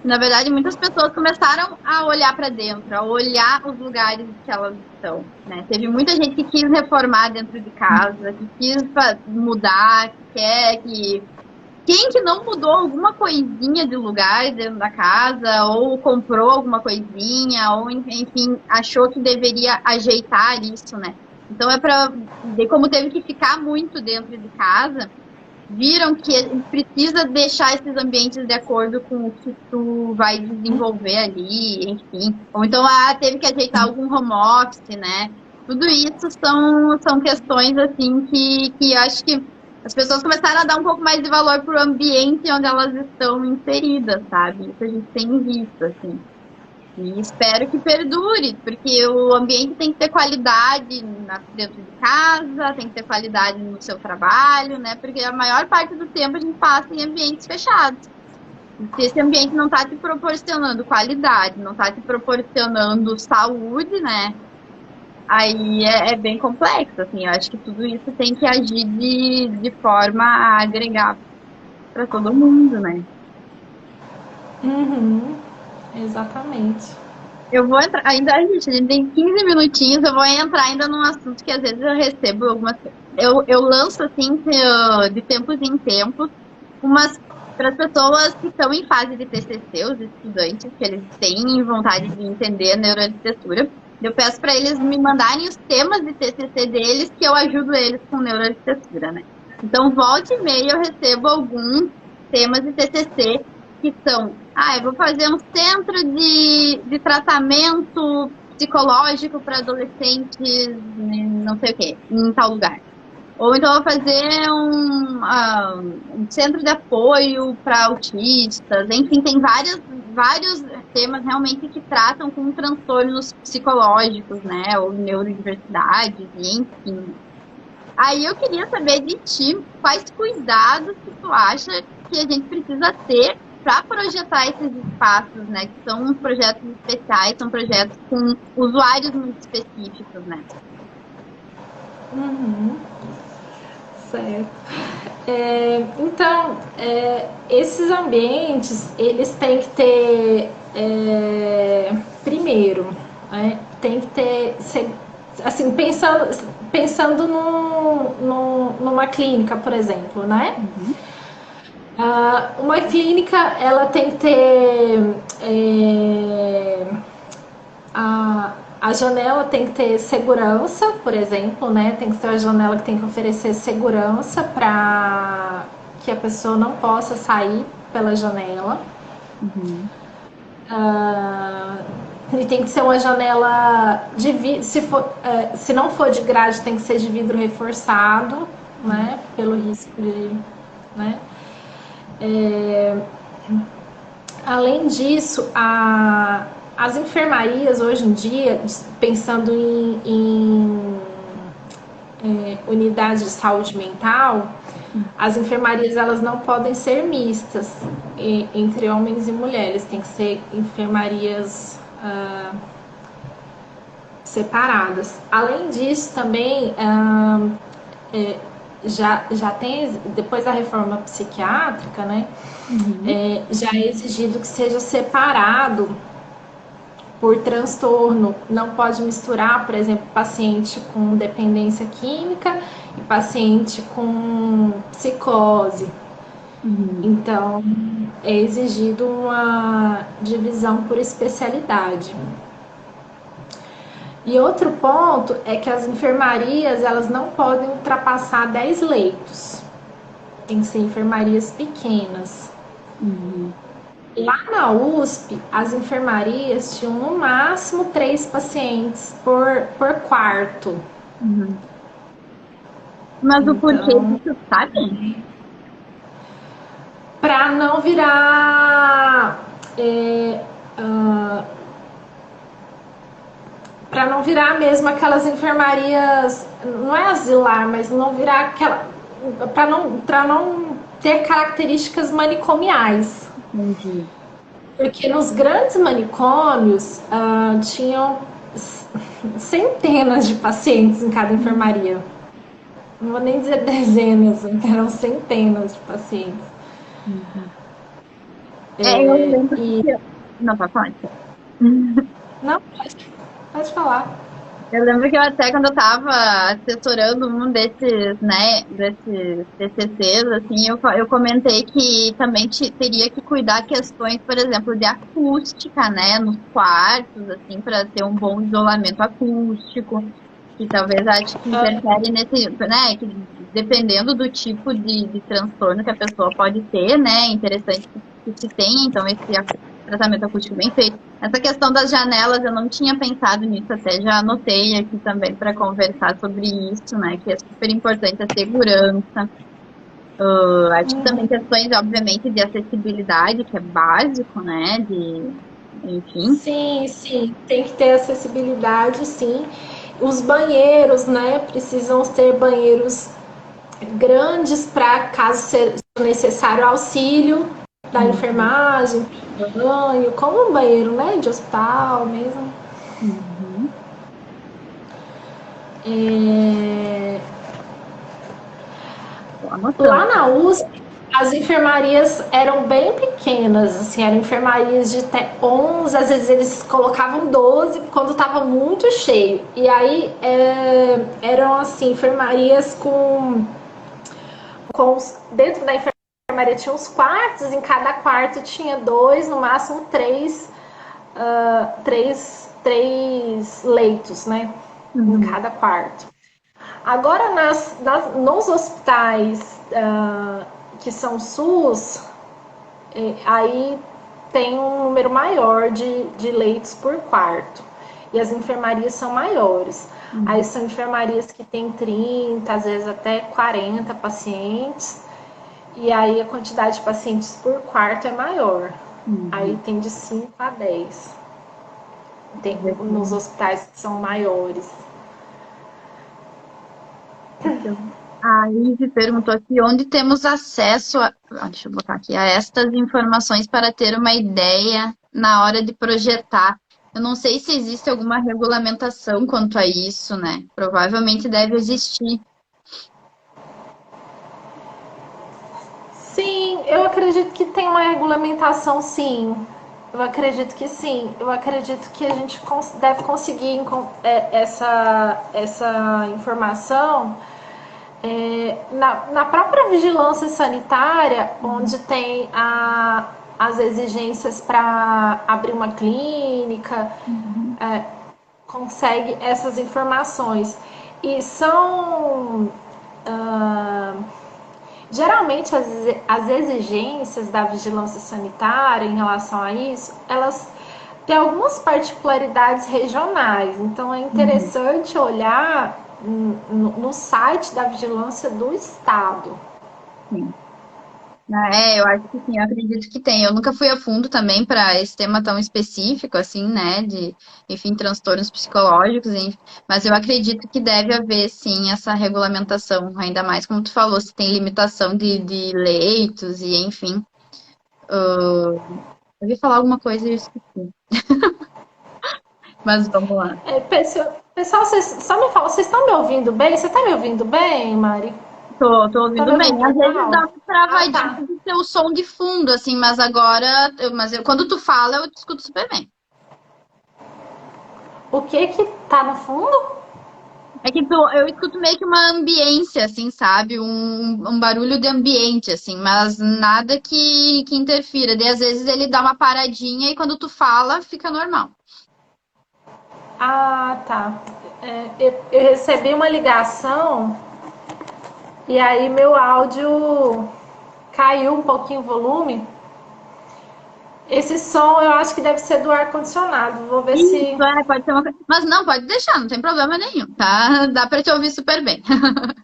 na verdade, muitas pessoas começaram a olhar para dentro, a olhar os lugares que elas estão, né? Teve muita gente que quis reformar dentro de casa, que quis mudar, que quer que... Quem que não mudou alguma coisinha de lugar dentro da casa, ou comprou alguma coisinha, ou enfim, achou que deveria ajeitar isso, né? Então é para ver como teve que ficar muito dentro de casa, viram que precisa deixar esses ambientes de acordo com o que tu vai desenvolver ali, enfim. Ou então teve que ajeitar algum home office, né? Tudo isso são questões assim que acho que as pessoas começaram a dar um pouco mais de valor pro ambiente onde elas estão inseridas, sabe? Isso a gente tem visto, assim. E espero que perdure, porque o ambiente tem que ter qualidade dentro de casa, tem que ter qualidade no seu trabalho, né? Porque a maior parte do tempo a gente passa em ambientes fechados. E se esse ambiente não está te proporcionando qualidade, não está te proporcionando saúde, né? Aí é bem complexo, assim, eu acho que tudo isso tem que agir de forma a agregar para todo mundo, né? Uhum, exatamente. Eu vou entrar, ainda a gente tem 15 minutinhos, eu vou entrar ainda num assunto que às vezes eu recebo algumas... Eu lanço, assim, de tempos em tempos, para as pessoas que estão em fase de TCC, os estudantes, que eles têm vontade de entender a neuroarquitetura. Eu peço para eles me mandarem os temas de TCC deles, que eu ajudo eles com neuroarquitetura, né? Então, volta e meia eu recebo alguns temas de TCC que são, eu vou fazer um centro de tratamento psicológico para adolescentes, não sei o quê, em tal lugar. Ou então eu vou fazer um centro de apoio para autistas. Enfim, tem vários temas realmente que tratam com transtornos psicológicos, né? Ou neurodiversidade, enfim. Aí eu queria saber de ti quais cuidados que tu acha que a gente precisa ter para projetar esses espaços, né? Que são projetos especiais, são projetos com usuários muito específicos, né? Uhum. Certo. Então, esses ambientes, eles têm que ter, primeiro, tem que ter, assim, pensando numa clínica, por exemplo, né? Uhum. Uma clínica, ela tem que ter a janela tem que ter segurança, por exemplo, né? Tem que ser uma janela que tem que oferecer segurança para que a pessoa não possa sair pela janela. Uhum. E tem que ser uma janela de vidro, se não for de grade, tem que ser de vidro reforçado, né? Pelo risco de, né? Além disso, as enfermarias hoje em dia, pensando em unidades de saúde mental, as enfermarias elas não podem ser mistas entre homens e mulheres, tem que ser enfermarias separadas. Além disso, também já tem, depois da reforma psiquiátrica, né, já é exigido que seja separado por transtorno. Não pode misturar, por exemplo, paciente com dependência química e paciente com psicose. Então, é exigido uma divisão por especialidade. E outro ponto é que as enfermarias, elas não podem ultrapassar 10 leitos. Tem que ser enfermarias pequenas. Lá na USP, as enfermarias tinham no máximo 3 pacientes por quarto. Mas o porquê disso, sabe? Para não virar para não virar mesmo aquelas enfermarias, não é asilar, mas não virar aquela, para não ter características manicomiais. Entendi. Porque nos grandes manicômios tinham centenas de pacientes em cada enfermaria. Não vou nem dizer dezenas, eram centenas de pacientes. Eu lembro que... Não, pode falar. Não, pode falar. Eu lembro que até quando eu tava assessorando um desses, né, desses TCCs, assim, eu comentei que também teria que cuidar questões, por exemplo, de acústica, né, nos quartos, assim, para ter um bom isolamento acústico, que talvez acho que interfere nesse, né, que dependendo do tipo de transtorno que a pessoa pode ter, né, é interessante que se tenha, então, esse tratamento acústico bem feito. Essa questão das janelas, eu não tinha pensado nisso, até já anotei aqui também para conversar sobre isso, né, que é super importante a segurança. Acho que também questões, obviamente, de acessibilidade, que é básico, né, enfim. Sim, tem que ter acessibilidade, sim. Os banheiros, né, precisam ser banheiros grandes para, caso seja necessário, auxílio da enfermagem, banho, como um banheiro, né, de hospital mesmo. Lá na USP, as enfermarias eram bem pequenas, assim, eram enfermarias de até 11, às vezes eles colocavam 12 quando estava muito cheio. E aí eram assim, enfermarias dentro da enfermaria tinha uns quartos, em cada quarto tinha 2, no máximo 3 leitos, né? Em cada quarto. Agora, nos hospitais que são SUS, aí tem um número maior de leitos por quarto. E as enfermarias são maiores. Aí são enfermarias que tem 30, às vezes até 40 pacientes. E aí a quantidade de pacientes por quarto é maior. Aí tem de 5 a 10. Tem nos hospitais que são maiores. A Ivy perguntou aqui onde temos acesso deixa eu botar aqui, a estas informações para ter uma ideia na hora de projetar. Eu não sei se existe alguma regulamentação quanto a isso, né? Provavelmente deve existir. Sim, eu acredito que tem uma regulamentação, sim. Eu acredito que sim. Eu acredito que a gente deve conseguir essa informação na própria vigilância sanitária, onde tem as exigências para abrir uma clínica, consegue essas informações. E são... geralmente as exigências da vigilância sanitária em relação a isso, elas têm algumas particularidades regionais. Então é interessante olhar no site da vigilância do estado. Sim. Eu acho que sim, eu acredito que tem. Eu nunca fui a fundo também para esse tema tão específico, assim, né, de, enfim, transtornos psicológicos, enfim, mas eu acredito que deve haver, sim, essa regulamentação, ainda mais como tu falou, se tem limitação de leitos e, enfim. Eu ia falar alguma coisa e eu esqueci. Mas vamos lá. Pessoal, vocês só me falam, vocês estão me ouvindo bem? Você está me ouvindo bem, Mari? Tô Tá me ouvindo bem. ouvindo Às vezes dá legal? uma Ah, travadinha tá. de ter o som de fundo, assim, mas agora, quando tu fala, eu te escuto super bem. O que que tá no fundo? É que eu escuto meio que uma ambiência, assim, sabe? Um barulho de ambiente, assim, mas nada que interfira. Daí, às vezes, ele dá uma paradinha e quando tu fala, fica normal. Ah, tá. Eu recebi uma ligação e aí meu áudio caiu um pouquinho o volume. Esse som eu acho que deve ser do ar-condicionado. Vou ver se. Isso, pode ser uma coisa. Mas não, pode deixar, não tem problema nenhum, tá? Dá pra te ouvir super bem. Mas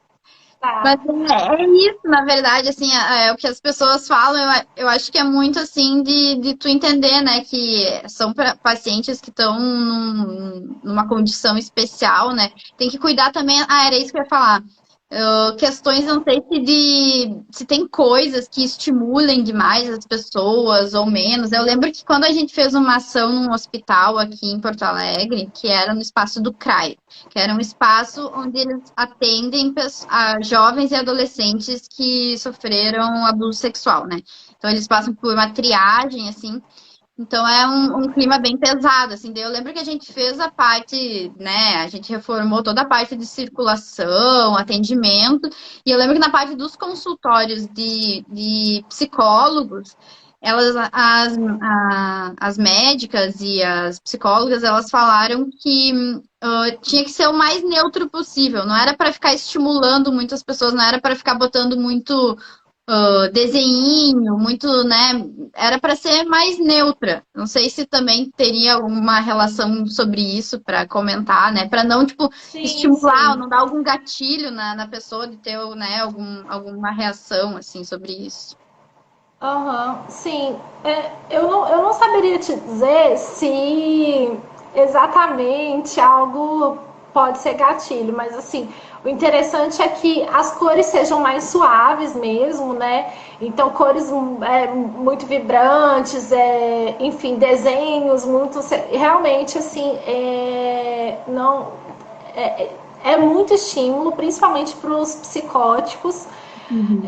Tá. é isso, na verdade, assim, é o que as pessoas falam, eu acho que é muito assim de tu entender, né, que são pacientes que estão numa condição especial, né? Tem que cuidar também. Ah, era isso que eu ia falar. Questões, não sei se tem coisas que estimulem demais as pessoas ou menos. Eu lembro que quando a gente fez uma ação num hospital aqui em Porto Alegre, que era no espaço do CRAI, que era um espaço onde eles atendem a jovens e adolescentes que sofreram abuso sexual, né? Então eles passam por uma triagem, assim. Então é um clima bem pesado, assim. Daí eu lembro que a gente fez a parte, né? A gente reformou toda a parte de circulação, atendimento. E eu lembro que na parte dos consultórios de psicólogos, as médicas e as psicólogas, elas falaram que tinha que ser o mais neutro possível. Não era para ficar estimulando muitas pessoas, não era para ficar botando muito desenho, muito, né? Era para ser mais neutra. Não sei se também teria alguma relação sobre isso para comentar, né? Para não, tipo, Sim, estimular ou sim. não dar algum gatilho na pessoa de ter, né, alguma reação, assim, sobre isso. Aham, sim. Eu não saberia te dizer se exatamente algo pode ser gatilho, mas assim, o interessante é que as cores sejam mais suaves mesmo, né? Então, cores muito vibrantes, enfim, desenhos muito. Realmente, assim, não, é, é muito estímulo, principalmente para os psicóticos, Uhum.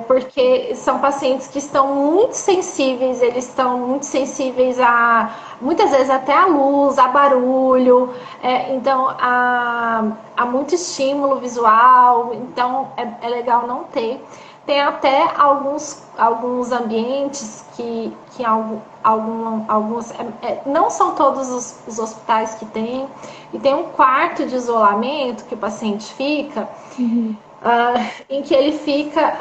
porque são pacientes que estão muito sensíveis, eles estão muito sensíveis a, muitas vezes até a luz, a barulho, então há muito estímulo visual, então é legal não ter. Tem até alguns ambientes que alguns, não são todos os hospitais que tem, e tem um quarto de isolamento que o paciente fica, Uhum. em que ele fica.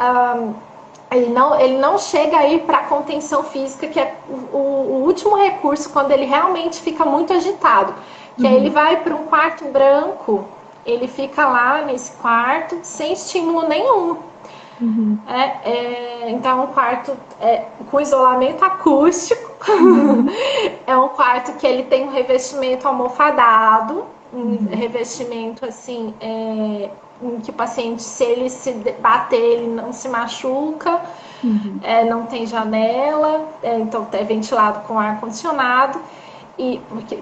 Ele não chega a ir para a contenção física, que é o último recurso quando ele realmente fica muito agitado. Que aí ele Uhum. vai para um quarto branco, ele fica lá nesse quarto sem estímulo nenhum. Uhum. Então é um quarto com isolamento acústico. Uhum. É um quarto que ele tem um revestimento almofadado, um Uhum. revestimento assim, em que o paciente, se ele se bater, ele não se machuca, Uhum. não tem janela, então é ventilado com ar condicionado, e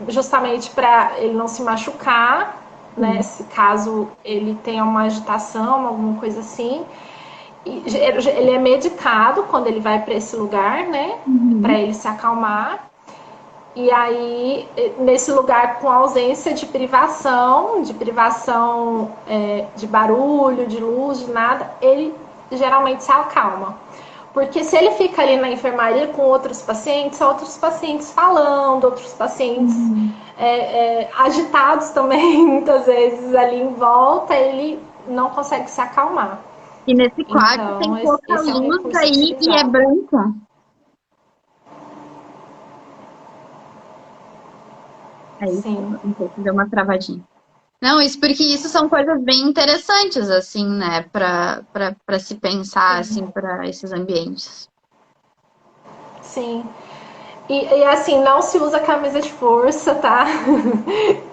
justamente para ele não se machucar, né? Sim. Se caso ele tenha uma agitação, alguma coisa assim. Ele é medicado quando ele vai para esse lugar, né? Para Uhum. ele se acalmar. E aí, nesse lugar com ausência de privação de barulho, de luz, de nada, ele geralmente se acalma. Porque se ele fica ali na enfermaria com outros pacientes, são outros pacientes falando, outros pacientes Uhum. agitados também, muitas vezes ali em volta, ele não consegue se acalmar. E nesse quarto tem Então, pouca esse é um luz recurso aí e é utilizado. branco. É isso, Sim, não sei se deu uma travadinha. Não, isso porque isso são coisas bem interessantes, assim, né, para se pensar, sim, assim, para esses ambientes. sim. E assim, não se usa camisa de força, tá?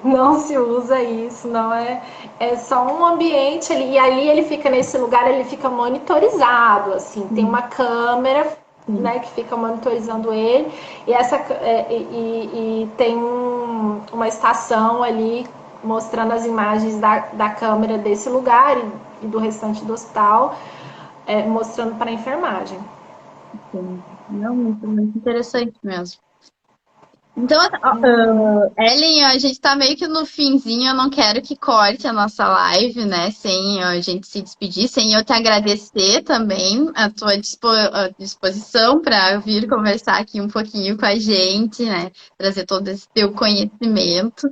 Não se usa isso, não é. É só um ambiente ali. E ali ele fica nesse lugar, ele fica monitorizado, assim. Tem Uhum. uma câmera né, que fica monitorizando ele. E, tem uma estação ali mostrando as imagens da câmera desse lugar e do restante do hospital, mostrando para a enfermagem. Sim. Não, muito interessante mesmo. Então, Ellen, a gente tá meio que no finzinho, eu não quero que corte a nossa live, né, sem a gente se despedir, sem eu te agradecer também a tua disposição para vir conversar aqui um pouquinho com a gente, né, trazer todo esse teu conhecimento.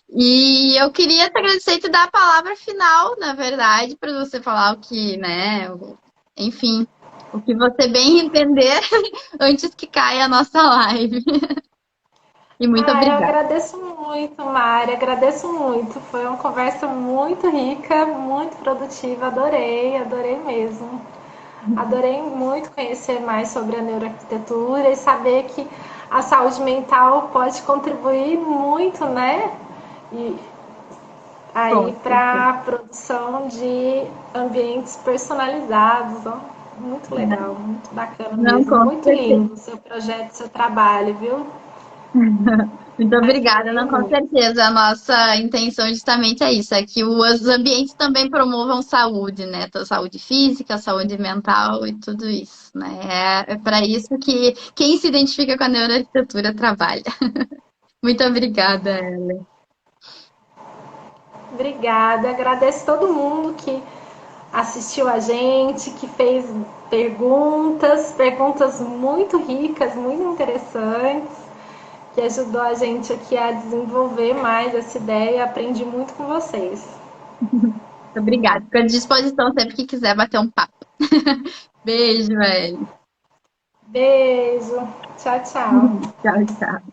E eu queria te agradecer e te dar a palavra final, na verdade, para você falar o que, né, enfim, o que você bem entender antes que caia a nossa live. E muito Eu obrigada. agradeço muito, Mari, agradeço muito. Foi uma conversa muito rica, muito produtiva, adorei mesmo. Adorei muito conhecer mais sobre a neuroarquitetura e saber que a saúde mental pode contribuir muito, né? E aí para a produção de ambientes personalizados, ó. Muito legal, muito bacana Não, mesmo, com muito certeza. lindo o seu projeto, seu trabalho, viu? Muito obrigada, não, com Muito. certeza. A nossa intenção justamente é isso, é que os ambientes também promovam saúde, né? Saúde física, saúde mental e tudo isso, né? É para isso que quem se identifica com a neuroarquitetura trabalha. Muito obrigada, Ellen. Obrigada, agradeço todo mundo que assistiu a gente, que fez perguntas muito ricas, muito interessantes, que ajudou a gente aqui a desenvolver mais essa ideia. Aprendi muito com vocês. Muito obrigada. Fico à disposição sempre que quiser bater um papo. Beijo, Ellen. Beijo, tchau, tchau. Tchau, tchau.